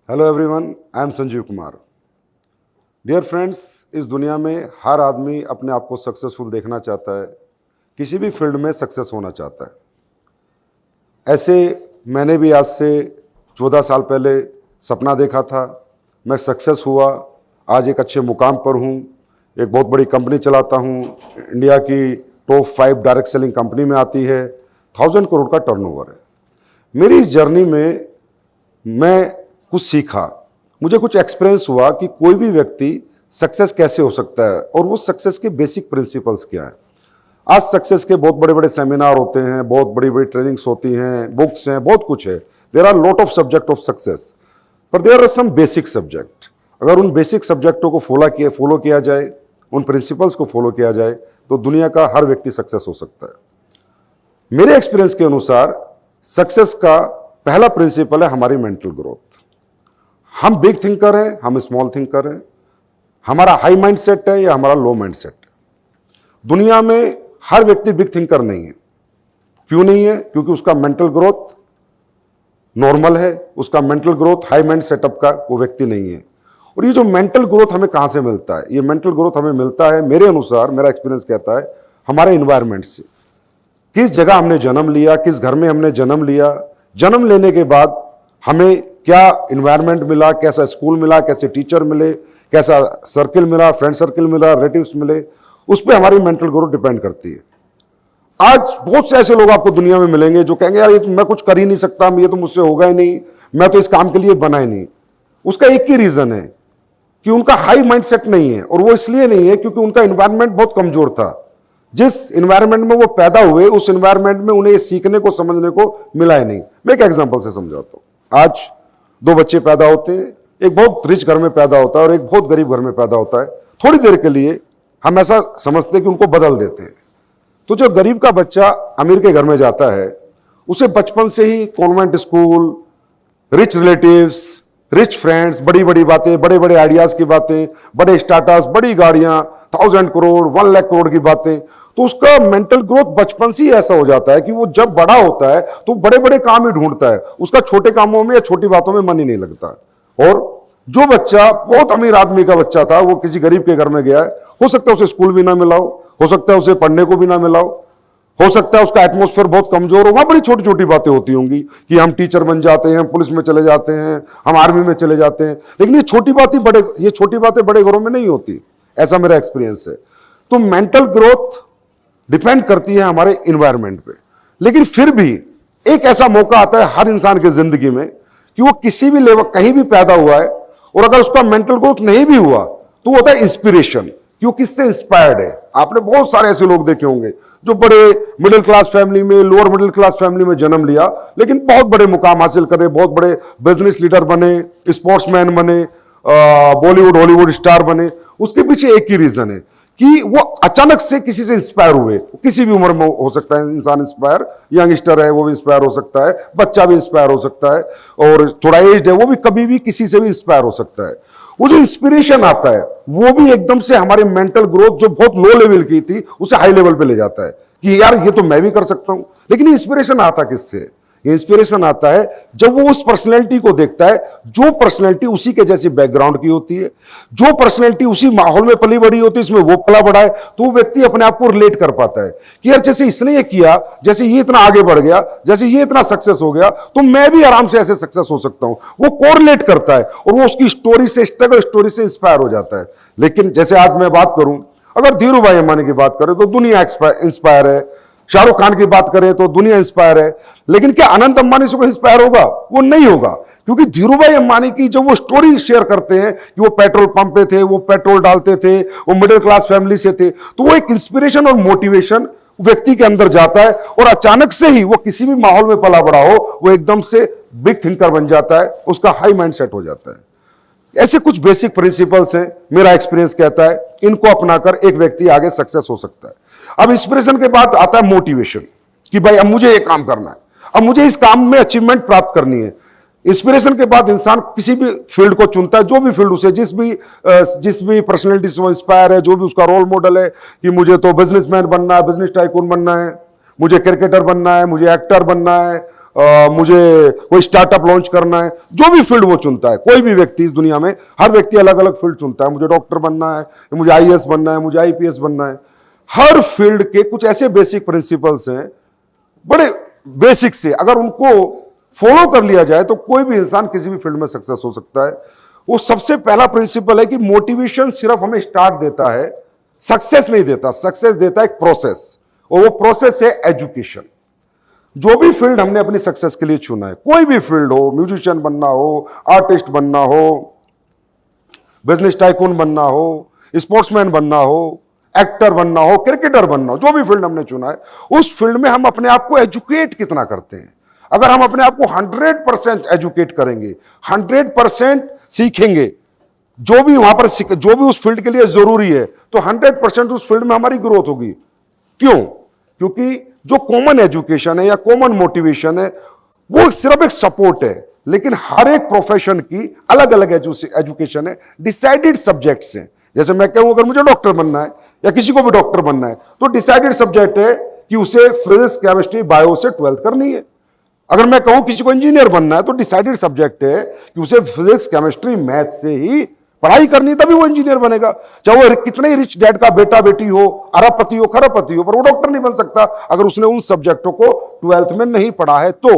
Hello everyone, I am Sanjeev Kumar. Dear friends, इस दुनिया में हर आदमी अपने आप को सक्सेसफुल देखना चाहता है, किसी भी फील्ड में सक्सेस होना चाहता है। ऐसे मैंने भी आज से 14 साल पहले सपना देखा था, मैं सक्सेस हुआ, आज एक अच्छे मुकाम पर हूँ, एक बहुत बड़ी कंपनी चलाता हूँ, इंडिया की टॉप 5 डायरेक्ट सेलिंग कंपनी में आती है, 1000 करोड़ का टर्नओवर है। मेरी इस जर्नी में मैं कुछ सीखा, मुझे कुछ एक्सपीरियंस हुआ कि कोई भी व्यक्ति सक्सेस कैसे हो सकता है और वो सक्सेस के बेसिक प्रिंसिपल्स क्या है। आज सक्सेस के बहुत बड़े बड़े सेमिनार होते हैं, बहुत बड़ी बड़ी ट्रेनिंग्स होती हैं, बुक्स हैं, बहुत कुछ है। There are lot of subject of success, पर there are some basic subject. अगर उन बेसिक सब्जेक्टों को फॉलो किया जाए, उन प्रिंसिपल्स को फॉलो किया जाए, तो दुनिया का हर व्यक्ति सक्सेस हो सकता है। मेरे एक्सपीरियंस के अनुसार सक्सेस का पहला प्रिंसिपल है हमारी मेंटल ग्रोथ। हम बिग थिंकर हैं, हम स्मॉल थिंकर हैं, हमारा हाई माइंड सेट है या हमारा लो माइंड सेट है। दुनिया में हर व्यक्ति बिग थिंकर नहीं है। क्यों नहीं है? क्योंकि उसका मेंटल ग्रोथ नॉर्मल है, उसका mental growth high mind setup का वो व्यक्ति नहीं है। और ये जो मेंटल ग्रोथ हमें कहां से मिलता है? ये मेंटल ग्रोथ हमें मिलता है, मेरे अनुसार, मेरा एक्सपीरियंस कहता है, हमारे इन्वायरमेंट से। किस जगह हमने जन्म लिया, किस घर में हमने जन्म लिया, जन्म लेने के बाद हमें क्या इन्वायरमेंट मिला, कैसा स्कूल मिला, कैसे टीचर मिले, कैसा सर्किल मिला, फ्रेंड सर्किल मिला, रिलेटिव्स मिले, उस पर हमारी मेंटल ग्रोथ डिपेंड करती है। आज बहुत से ऐसे लोग आपको दुनिया में मिलेंगे जो कहेंगे यार ये तो मैं कुछ कर ही नहीं सकता, ये तो मुझसे होगा ही नहीं, मैं तो इस काम के लिए बना ही नहीं। उसका एक ही रीजन है कि उनका हाई माइंड सेट नहीं है, और वो इसलिए नहीं है क्योंकि उनका इन्वायरमेंट बहुत कमजोर था। जिस इन्वायरमेंट में वो पैदा हुए, उस इन्वायरमेंट में उन्हें सीखने को, समझने को मिला ही नहीं। मैं एक एग्जांपल से समझाता हूं। आज 2 बच्चे पैदा होते हैं, एक बहुत रिच घर में पैदा होता है और एक बहुत गरीब घर में पैदा होता है। थोड़ी देर के लिए हम ऐसा समझते हैं कि उनको बदल देते हैं। तो जो गरीब का बच्चा अमीर के घर में जाता है, उसे बचपन से ही convent school, rich relatives, rich friends, बड़ी बड़ी बातें, बड़े बड़े आइडियाज की बातें, बड़े स्टार्टअप्स, बड़ी गाड़ियां, 1000 करोड़, 1 लाख करोड़ की बातें, तो उसका मेंटल ग्रोथ बचपन से ही ऐसा हो जाता है कि वो जब बड़ा होता है तो बड़े बड़े काम ही ढूंढता है, उसका छोटे कामों में या छोटी बातों में मन ही नहीं लगता। और जो बच्चा बहुत अमीर आदमी का बच्चा था, वो किसी गरीब के घर में गया है, हो सकता है उसे स्कूल भी ना मिला हो सकता है उसे पढ़ने को भी ना मिला हो सकता है उसका एटमॉस्फेयर बहुत कमजोर हो, वहां बड़ी छोटी छोटी बातें होती होंगी कि हम टीचर बन जाते हैं, हम पुलिस में चले जाते हैं, हम आर्मी में चले जाते हैं। लेकिन ये छोटी बातें बड़े घरों में नहीं होती, ऐसा मेरा एक्सपीरियंस है। तो मेंटल ग्रोथ डिपेंड करती है हमारे इन्वायरमेंट पे। लेकिन फिर भी एक ऐसा मौका आता है हर इंसान की जिंदगी में कि वो किसी भी लेवल कहीं भी पैदा हुआ है, और अगर उसका मेंटल ग्रोथ नहीं भी हुआ तो वो होता है इंस्पिरेशन, कि वो किससे इंस्पायर्ड है। आपने बहुत सारे ऐसे लोग देखे होंगे जो बड़े मिडिल क्लास फैमिली में, लोअर मिडिल क्लास फैमिली में जन्म लिया, लेकिन बहुत बड़े मुकाम हासिल करे, बहुत बड़े बिजनेस लीडर बने, स्पोर्ट्समैन बने, बॉलीवुड हॉलीवुड स्टार बने। उसके पीछे एक ही रीजन है कि वो अचानक से किसी से इंस्पायर हुए। किसी भी उम्र में हो सकता है इंसान इंस्पायर, यंगस्टर है वो भी इंस्पायर हो सकता है, बच्चा भी इंस्पायर हो सकता है, और थोड़ा एज है वो भी कभी भी किसी से भी इंस्पायर हो सकता है। वो जो इंस्पिरेशन आता है वो भी एकदम से हमारी मेंटल ग्रोथ जो बहुत लो लेवल की थी उसे हाई लेवल पे ले जाता है कि यार ये तो मैं भी कर सकता हूं। लेकिन इंस्पिरेशन आता किससे? इंस्पिरेशन आता है जब वो उस पर्सनैलिटी को देखता है जो पर्सनैलिटी उसी के जैसी बैकग्राउंड की होती है, जो पर्सनैलिटी उसी माहौल में पली बड़ी होती है, इसमें वो पला बड़ा है, तो वो व्यक्ति अपने आप को रिलेट कर पाता है कि यार जैसे इसने ये किया, जैसे ये इतना आगे बढ़ गया, जैसे ये इतना सक्सेस हो गया, तो मैं भी आराम से ऐसे सक्सेस हो सकता हूं। वो कोरिलेट करता है और वो उसकी स्टोरी से, स्ट्रगल स्टोरी से इंस्पायर हो जाता है। लेकिन जैसे आज मैं बात करूं, अगर धीरू भाई अंबानी की बात करें तो दुनिया इंस्पायर है, शाहरुख खान की बात करें तो दुनिया इंस्पायर है। लेकिन क्या अनंत अंबानी से कोई इंस्पायर होगा? वो नहीं होगा, क्योंकि धीरूभाई अंबानी की जब वो स्टोरी शेयर करते हैं कि वो पेट्रोल पंप पे थे, वो पेट्रोल डालते थे, वो मिडिल क्लास फैमिली से थे, तो वो एक इंस्पिरेशन और मोटिवेशन व्यक्ति के अंदर जाता है, और अचानक से ही वो किसी भी माहौल में पला बड़ा हो, वो एकदम से बिग थिंकर बन जाता है, उसका हाई माइंड सेट हो जाता है। ऐसे कुछ बेसिक प्रिंसिपल्स हैं, मेरा एक्सपीरियंस कहता है इनको अपनाकर एक व्यक्ति आगे सक्सेस हो सकता है। अब इंस्पिरेशन के बाद आता है मोटिवेशन, कि भाई अब मुझे ये काम करना है, अब मुझे इस काम में अचीवमेंट प्राप्त करनी है। इंस्पिरेशन के बाद इंसान किसी भी फील्ड को चुनता है, जो भी फील्ड उसे, जिस भी पर्सनैलिटी से वो इंस्पायर है, जो भी उसका रोल मॉडल है, कि मुझे तो बिजनेसमैन बनना है, बिजनेस टाइकून बनना है, मुझे क्रिकेटर बनना है, मुझे एक्टर बनना है, मुझे कोई स्टार्टअप लॉन्च करना है, जो भी फील्ड वो चुनता है, कोई भी व्यक्ति इस दुनिया में, हर व्यक्ति अलग अलग फील्ड चुनता है। मुझे डॉक्टर बनना है, मुझे आईएएस बनना है, मुझे आईपीएस बनना है। हर फील्ड के कुछ ऐसे बेसिक प्रिंसिपल्स हैं, बड़े बेसिक से, अगर उनको फॉलो कर लिया जाए तो कोई भी इंसान किसी भी फील्ड में सक्सेस हो सकता है। वो सबसे पहला प्रिंसिपल है कि मोटिवेशन सिर्फ हमें स्टार्ट देता है, सक्सेस नहीं देता। सक्सेस देता है एक प्रोसेस, और वो प्रोसेस है एजुकेशन। जो भी फील्ड हमने अपनी सक्सेस के लिए चुना है, कोई भी फील्ड हो, म्यूजिशियन बनना हो, आर्टिस्ट बनना हो, बिजनेस टाइकून बनना हो, स्पोर्ट्समैन बनना हो, एक्टर बनना हो, क्रिकेटर बनना हो, जो भी फील्ड हमने चुना है, उस फील्ड में हम अपने आप को एजुकेट कितना करते हैं। अगर हम अपने आप को 100% एजुकेट करेंगे, 100% सीखेंगे, जो भी वहां पर जो भी उस फील्ड के लिए जरूरी है, तो 100% उस फील्ड में हमारी ग्रोथ होगी। क्यों? क्योंकि जो कॉमन एजुकेशन है या कॉमन मोटिवेशन है, वो सिर्फ एक सपोर्ट है, लेकिन हर एक प्रोफेशन की अलग अलग एजुकेशन है, डिसाइडेड सब्जेक्ट्स हैं। जैसे मैं कहूं, अगर मुझे डॉक्टर बनना है या किसी को भी डॉक्टर बनना है, तो डिसाइडेड सब्जेक्ट है कि उसे फिजिक्स, केमिस्ट्री, बायो से 12th करनी है। अगर मैं कहूं किसी को इंजीनियर बनना है, तो डिसाइडेड सब्जेक्ट है कि उसे फिजिक्स, केमिस्ट्री, मैथ से ही पढ़ाई करनी, तभी वो इंजीनियर बनेगा। चाहे वो कितने ही रिच डैड का बेटा बेटी हो, अरबपति हो, खरबपति हो, पर वो डॉक्टर नहीं बन सकता अगर उसने उन सब्जेक्टों को 12th में नहीं पढ़ा है। तो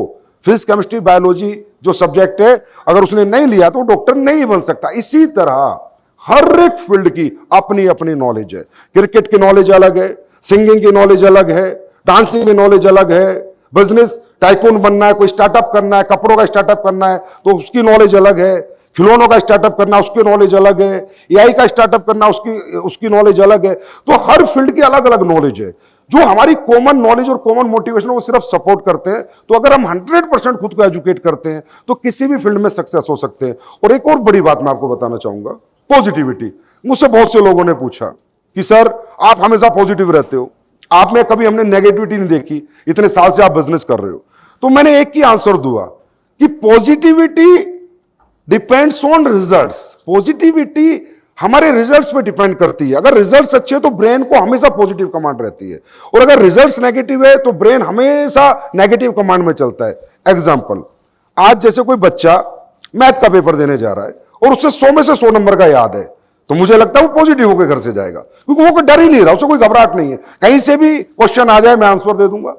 फिजिक्स, केमिस्ट्री, बायोलॉजी जो सब्जेक्ट है, अगर उसने नहीं लिया तो डॉक्टर नहीं बन सकता। इसी तरह हर एक फील्ड की अपनी अपनी नॉलेज है। क्रिकेट की नॉलेज अलग है, सिंगिंग की नॉलेज अलग है, डांसिंग की नॉलेज अलग है, बिजनेस टाइकून बनना है, कोई स्टार्टअप करना है, कपड़ों का स्टार्टअप करना है तो उसकी नॉलेज अलग है, खिलौनों का स्टार्टअप करना उसकी नॉलेज अलग है, एआई का स्टार्टअप करना उसकी नॉलेज अलग है। तो हर फील्ड की अलग अलग नॉलेज है। जो हमारी कॉमन नॉलेज और कॉमन मोटिवेशन वो सिर्फ सपोर्ट करते हैं। तो अगर हम 100% खुद को एजुकेट करते हैं तो किसी भी फील्ड में सक्सेस हो सकते हैं। और एक और बड़ी बात मैं आपको बताना चाहूंगा, पॉजिटिविटी। मुझसे बहुत से लोगों ने पूछा कि सर आप हमेशा पॉजिटिव रहते हो, आप में कभी हमने नेगेटिविटी नहीं देखी, इतने साल से आप बिजनेस कर रहे हो। तो मैंने एक ही आंसर दिया कि positivity depends on results. Positivity हमारे रिजल्ट्स पे डिपेंड करती है। अगर रिजल्ट्स अच्छे हैं तो ब्रेन को हमेशा पॉजिटिव कमांड रहती है, और अगर रिजल्ट्स नेगेटिव है तो ब्रेन हमेशा नेगेटिव कमांड में चलता है। एग्जांपल, आज जैसे कोई बच्चा मैथ का पेपर देने जा रहा है और उससे 100 में से 100 नंबर का याद है, तो मुझे लगता है वो पॉजिटिव होकर घर से जाएगा, क्योंकि वो कोई डर ही नहीं रहा, उसे कोई घबराहट नहीं है, कहीं से भी क्वेश्चन आ जाए मैं आंसर दे दूंगा।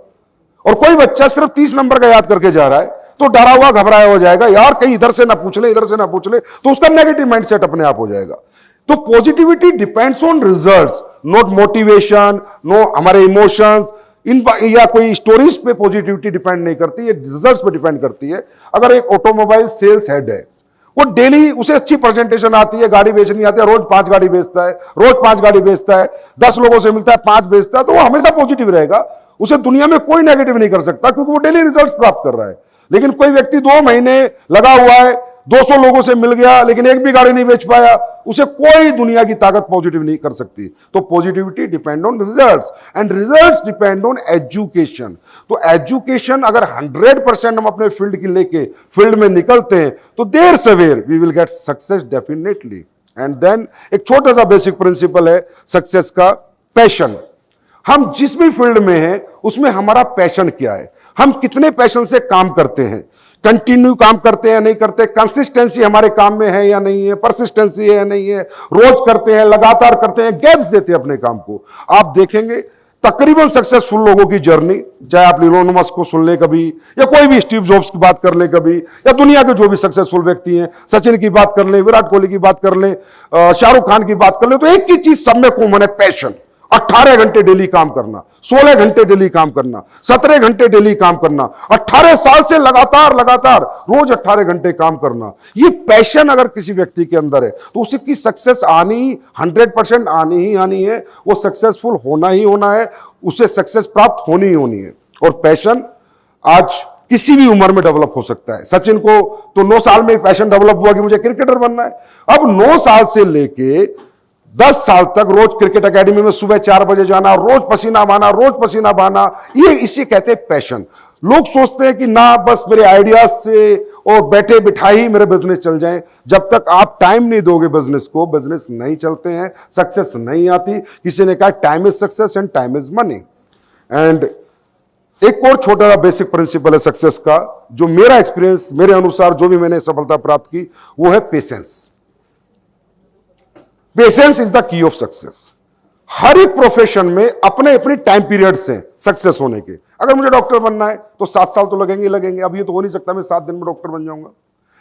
और कोई बच्चा सिर्फ 30 नंबर का याद करके जा रहा है तो डरा हुआ घबराया हो जाएगा, यार कहीं इधर से ना पूछ ले, इधर से ना पूछ ले, तो उसका नेगेटिव माइंडसेट अपने आप हो जाएगा। तो positivity depends on results, not motivation, no हमारे इमोशंस इन या कोई स्टोरीज पे पॉजिटिविटी डिपेंड नहीं करती, ये रिजल्ट्स पे डिपेंड करती है। अगर एक ऑटोमोबाइल सेल्स हेड है, वो डेली उसे अच्छी प्रेजेंटेशन आती है, गाड़ी बेचनी आती है, रोज 5 गाड़ी बेचता है, रोज 5 गाड़ी बेचता है, 10 लोगों से मिलता है, 5 बेचता है, तो वो हमेशा पॉजिटिव रहेगा। उसे दुनिया में कोई नेगेटिव नहीं कर सकता, क्योंकि वो डेली रिजल्ट्स प्राप्त कर रहा है। लेकिन कोई व्यक्ति 2 महीने लगा हुआ है, 200 लोगों से मिल गया, लेकिन एक भी गाड़ी नहीं बेच पाया, उसे कोई दुनिया की ताकत पॉजिटिव नहीं कर सकती। तो positivity depend on results and results depend on education. तो एजुकेशन अगर 100% हम अपने फील्ड की लेके फील्ड में निकलते हैं तो देर सवेर we will get success definitely. And then एक छोटा सा बेसिक प्रिंसिपल है सक्सेस का, पैशन। हम जिस भी फील्ड में हैं उसमें हमारा पैशन क्या है, हम कितने पैशन से काम करते हैं, कंटिन्यू काम करते हैं नहीं करते, कंसिस्टेंसी हमारे काम में है या नहीं है, परसिस्टेंसी है या नहीं है, रोज करते हैं, लगातार करते हैं, गैप्स देते हैं अपने काम को। आप देखेंगे तकरीबन सक्सेसफुल लोगों की जर्नी, चाहे आप इलोन मस्क को सुन ले कभी, या कोई भी स्टीव जॉब्स की बात कर ले कभी, या दुनिया के जो भी सक्सेसफुल व्यक्ति हैं, सचिन की बात कर ले, विराट कोहली की बात कर ले, शाहरुख खान की बात कर ले, तो एक ही चीज सब में कॉमन है, पैशन। 18 घंटे डेली काम करना, 16 घंटे डेली काम करना, 17 घंटे डेली काम करना, 18 साल से लगातार रोज 18 घंटे काम करना। ये पैशन अगर किसी व्यक्ति के अंदर है तो उसे की सक्सेस आनी 100% आनी ही आनी है, वो सक्सेसफुल होना ही होना है, उसे सक्सेस प्राप्त होनी ही होनी है। और पैशन आज किसी भी उम्र में डेवलप हो सकता है। सचिन को तो 9 साल में पैशन डेवलप हुआ कि मुझे क्रिकेटर बनना है। अब 9 साल से लेके 10 साल तक रोज क्रिकेट एकेडमी में सुबह 4 बजे जाना, रोज पसीना बहाना, ये इसे कहते हैं पैशन। लोग सोचते हैं कि ना बस मेरे आइडियाज से और बैठे बिठाई ही मेरे बिजनेस चल जाएं। जब तक आप टाइम नहीं दोगे बिजनेस को, बिजनेस नहीं चलते हैं, सक्सेस नहीं आती। किसी ने कहा time is success and time is money. And एक और छोटा बेसिक प्रिंसिपल है सक्सेस का, जो मेरा एक्सपीरियंस, मेरे अनुसार जो भी मैंने सफलता प्राप्त की, वो है patience. Patience is the key of success. हर एक प्रोफेशन में अपने अपने टाइम पीरियड्स हैं सक्सेस होने के। अगर मुझे डॉक्टर बनना है तो 7 साल तो लगेंगे लगेंगे। अब ये तो हो नहीं सकता मैं 7 दिन में डॉक्टर बन जाऊंगा,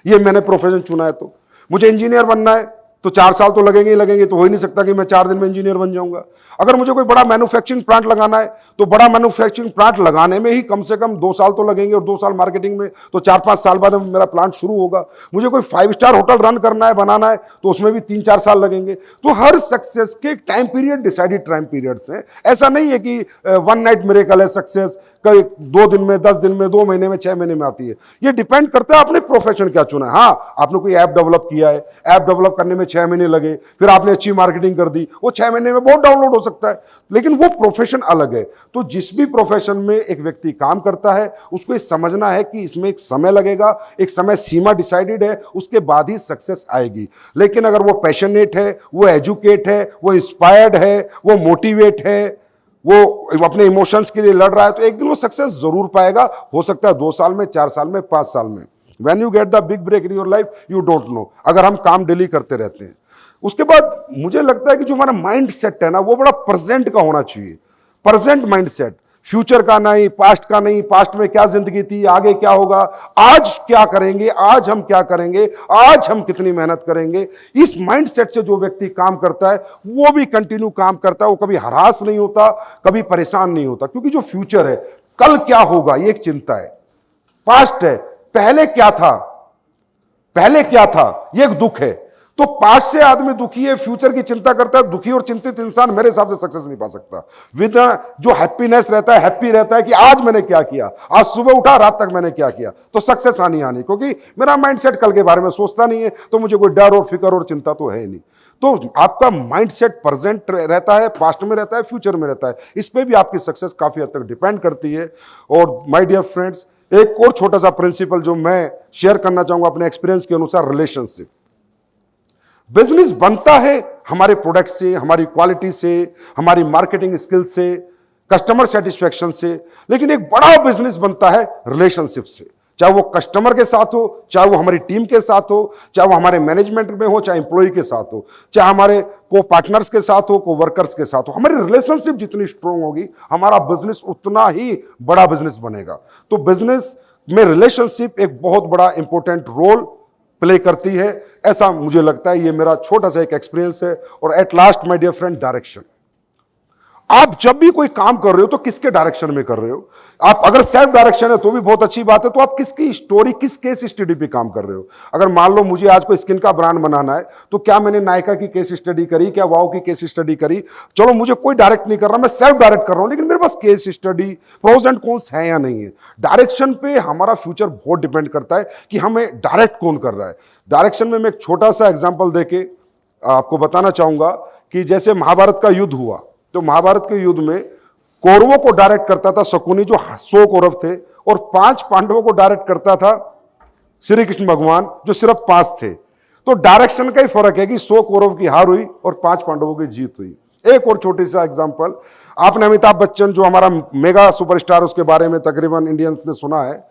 ये मैंने प्रोफेशन चुना है। तो मुझे इंजीनियर बनना है तो 4 साल तो लगेंगे ही लगेंगे, तो हो ही नहीं सकता कि मैं 4 दिन में इंजीनियर बन जाऊंगा। अगर मुझे कोई बड़ा मैन्युफैक्चरिंग प्लांट लगाना है तो बड़ा मैन्युफैक्चरिंग प्लांट लगाने में ही कम से कम 2 साल तो लगेंगे, और 2 साल मार्केटिंग में, तो 4-5 साल बाद मेरा प्लांट शुरू होगा। मुझे कोई 5 स्टार होटल रन करना है, बनाना है, तो उसमें भी 3-4 साल लगेंगे। तो हर सक्सेस के time period, decided time periods हैं। ऐसा नहीं है कि वन नाइट मिरेकल है सक्सेस, कई 2 दिन में, 10 दिन में, 2 महीने में, 6 महीने में आती है। ये डिपेंड करता है आपने प्रोफेशन क्या चुना है। हाँ, आपने कोई ऐप डेवलप किया है, ऐप डेवलप करने में 6 महीने लगे, फिर आपने अच्छी मार्केटिंग कर दी, वो 6 महीने में बहुत डाउनलोड हो सकता है, लेकिन वो प्रोफेशन अलग है। तो जिस भी प्रोफेशन में एक व्यक्ति काम करता है, उसको ये समझना है कि इसमें एक समय लगेगा, एक समय सीमा डिसाइडेड है, उसके बाद ही सक्सेस आएगी। लेकिन अगर वो पैशनेट है, वो एजुकेट है, वो इंस्पायर्ड है, वो मोटिवेट है, वो अपने इमोशंस के लिए लड़ रहा है, तो एक दिन वो सक्सेस जरूर पाएगा। हो सकता है 2 साल में, 4 साल में, 5 साल में। When you get the big break in your life, you don't know। अगर हम काम डेली करते रहते हैं, उसके बाद मुझे लगता है कि जो हमारा माइंड सेट है ना, वो बड़ा प्रेजेंट का होना चाहिए। प्रेजेंट माइंड सेट, फ्यूचर का नहीं, पास्ट का नहीं, पास्ट में क्या जिंदगी थी, आगे क्या होगा, आज क्या करेंगे, आज हम क्या करेंगे, आज हम कितनी मेहनत करेंगे। इस माइंडसेट से जो व्यक्ति काम करता है, वो भी कंटिन्यू काम करता है, वो कभी हरास नहीं होता, कभी परेशान नहीं होता। क्योंकि जो फ्यूचर है, कल क्या होगा, ये एक चिंता है। पास्ट है, पहले क्या था, पहले क्या था, ये एक दुख है। तो पास्ट से आदमी दुखी है, फ्यूचर की चिंता करता है। दुखी और चिंतित इंसान मेरे हिसाब से सक्सेस नहीं पा सकता। विद जो हैप्पीनेस रहता है, हैप्पी रहता है कि आज मैंने क्या किया, आज सुबह उठा, रात तक मैंने क्या किया, तो सक्सेस आनी। क्योंकि मेरा माइंडसेट कल के बारे में सोचता नहीं है, तो मुझे कोई डर और फिक्र और चिंता तो है नहीं। तो आपका माइंडसेट प्रेजेंट रहता है, पास्ट में रहता है, फ्यूचर में रहता है। इस पे भी आपकी सक्सेस काफी हद तक डिपेंड करती है। और माय डियर फ्रेंड्स, एक और छोटा सा प्रिंसिपल जो मैं शेयर करना चाहूंगा अपने एक्सपीरियंस के अनुसार, रिलेशनशिप। बिजनेस बनता है हमारे प्रोडक्ट से, हमारी क्वालिटी से, हमारी मार्केटिंग स्किल से, कस्टमर सेटिस्फेक्शन से, लेकिन एक बड़ा बिजनेस बनता है रिलेशनशिप से। चाहे वो कस्टमर के साथ हो, चाहे वो हमारी टीम के साथ हो, चाहे वो हमारे मैनेजमेंट में हो, चाहे एम्प्लॉय के साथ हो, चाहे हमारे को पार्टनर्स के साथ हो, को वर्कर्स के साथ हो। हमारी रिलेशनशिप जितनी स्ट्रांग होगी, हमारा बिजनेस उतना ही बड़ा बिजनेस बनेगा। तो बिजनेस में रिलेशनशिप एक बहुत बड़ा इंपॉर्टेंट रोल प्ले करती है, ऐसा मुझे लगता है। ये मेरा छोटा सा एक एक्सपीरियंस है। और at last my dear friend, direction. आप जब भी कोई काम कर रहे हो तो किसके डायरेक्शन में कर रहे हो? आप अगर सेल्फ डायरेक्शन है तो भी बहुत अच्छी बात है। तो आप किसकी स्टोरी, किस केस स्टडी पे काम कर रहे हो? अगर मान लो मुझे आज कोई स्किन का ब्रांड बनाना है, तो क्या मैंने नायका की केस स्टडी करी, क्या वाओ की केस स्टडी करी? चलो, मुझे कोई डायरेक्ट नहीं कर रहा, मैं सेल्फ डायरेक्ट कर रहा हूं, लेकिन मेरे पास case study, pros and cons है या नहीं है। डायरेक्शन पे हमारा फ्यूचर बहुत डिपेंड करता है कि हमें डायरेक्ट कौन कर रहा है। डायरेक्शन में मैं एक छोटा सा एग्जाम्पल देके आपको बताना चाहूंगा कि जैसे महाभारत का युद्ध हुआ, तो महाभारत के युद्ध में कौरवों को डायरेक्ट करता था शकुनी, जो 100 कौरव थे, और 5 पांडवों को डायरेक्ट करता था श्री कृष्ण भगवान, जो सिर्फ 5 थे। तो डायरेक्शन का ही फर्क है कि 100 कौरव की हार हुई और 5 पांडवों की जीत हुई। एक और छोटी सा एग्जांपल, आपने अमिताभ बच्चन जो हमारा मेगा सुपरस्टार, उसके बारे में तकरीबन इंडियंस ने सुना है।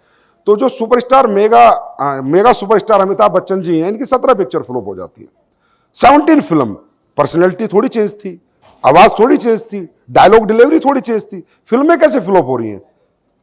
तो जो superstar mega superstar Amitabh Bachchan ji हैं, इनकी 17 पिक्चर फ्लॉप हो जाती है, 17 फिल्म। पर्सनैलिटी थोड़ी चेंज थी, आवाज थोड़ी चेंज थी, डायलॉग डिलीवरी थोड़ी चेंज थी, फिल्में कैसे फ्लॉप हो रही हैं?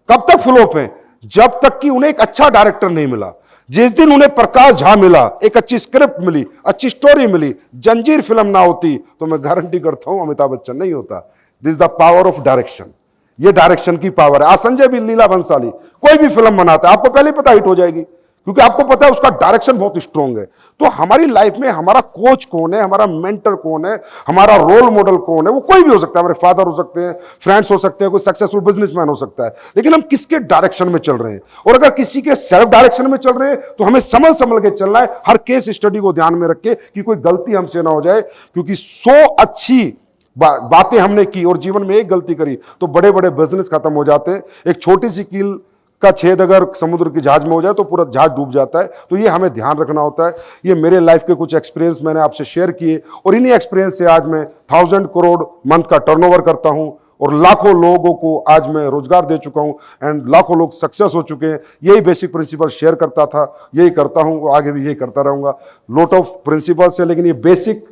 कब तक फ्लॉप हैं? जब तक कि उन्हें एक अच्छा डायरेक्टर नहीं मिला। जिस दिन उन्हें प्रकाश झा मिला, एक अच्छी स्क्रिप्ट मिली, अच्छी स्टोरी मिली, जंजीर फिल्म ना होती, तो मैं गारंटी करता हूं अमिताभ बच्चन नहीं होता। This is the power of direction. ये डायरेक्शन की पावर है। आज संजय भी, लीला भंसाली कोई भी फिल्म बनाता है, आपको पहले पता हिट हो जाएगी, क्योंकि आपको पता है उसका डायरेक्शन बहुत स्ट्रांग है। तो हमारी लाइफ में हमारा कोच कौन है, हमारा मेंटर कौन है, हमारा रोल मॉडल कौन है? वो कोई भी हो सकता है, हमारे फादर हो सकते हैं, फ्रेंड्स हो सकते हैं, कोई सक्सेसफुल बिजनेसमैन हो सकता है, लेकिन हम किसके डायरेक्शन में चल रहे हैं? और अगर किसी के सेल्फ डायरेक्शन में चल रहे हैं, तो हमें संभल के चलना है, हर केस स्टडी को ध्यान में रख के कि कोई गलती हमसे ना हो जाए। क्योंकि 100 अच्छी बातें हमने की और जीवन में एक गलती करी तो बड़े बड़े बिजनेस खत्म हो जाते हैं। एक छोटी सी कील का छेद अगर समुद्र की जहाज में हो जाए तो पूरा जहाज डूब जाता है। तो ये हमें ध्यान रखना होता है। ये मेरे लाइफ के कुछ एक्सपीरियंस मैंने आपसे शेयर किए, और इन्हीं एक्सपीरियंस से आज मैं 1000 करोड़ मंथ का टर्नओवर करता हूं, और लाखों लोगों को आज मैं रोजगार दे चुका हूं एंड लाखों लोग सक्सेस हो चुके हैं। यही बेसिक प्रिंसिपल शेयर करता था, यही करता हूं और आगे भी यही करता रहूंगा। लॉट ऑफ प्रिंसिपल्स है, लेकिन ये बेसिक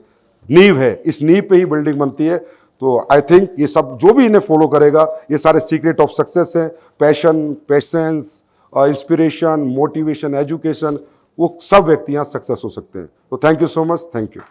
नींव है, इस नींव पे ही बिल्डिंग बनती है। तो आई थिंक ये सब जो भी इन्हें फॉलो करेगा, ये सारे सीक्रेट ऑफ सक्सेस हैं। Passion, patience, inspiration, motivation, education, वो सब व्यक्ति यहाँ सक्सेस हो सकते हैं। तो thank you so much, thank you.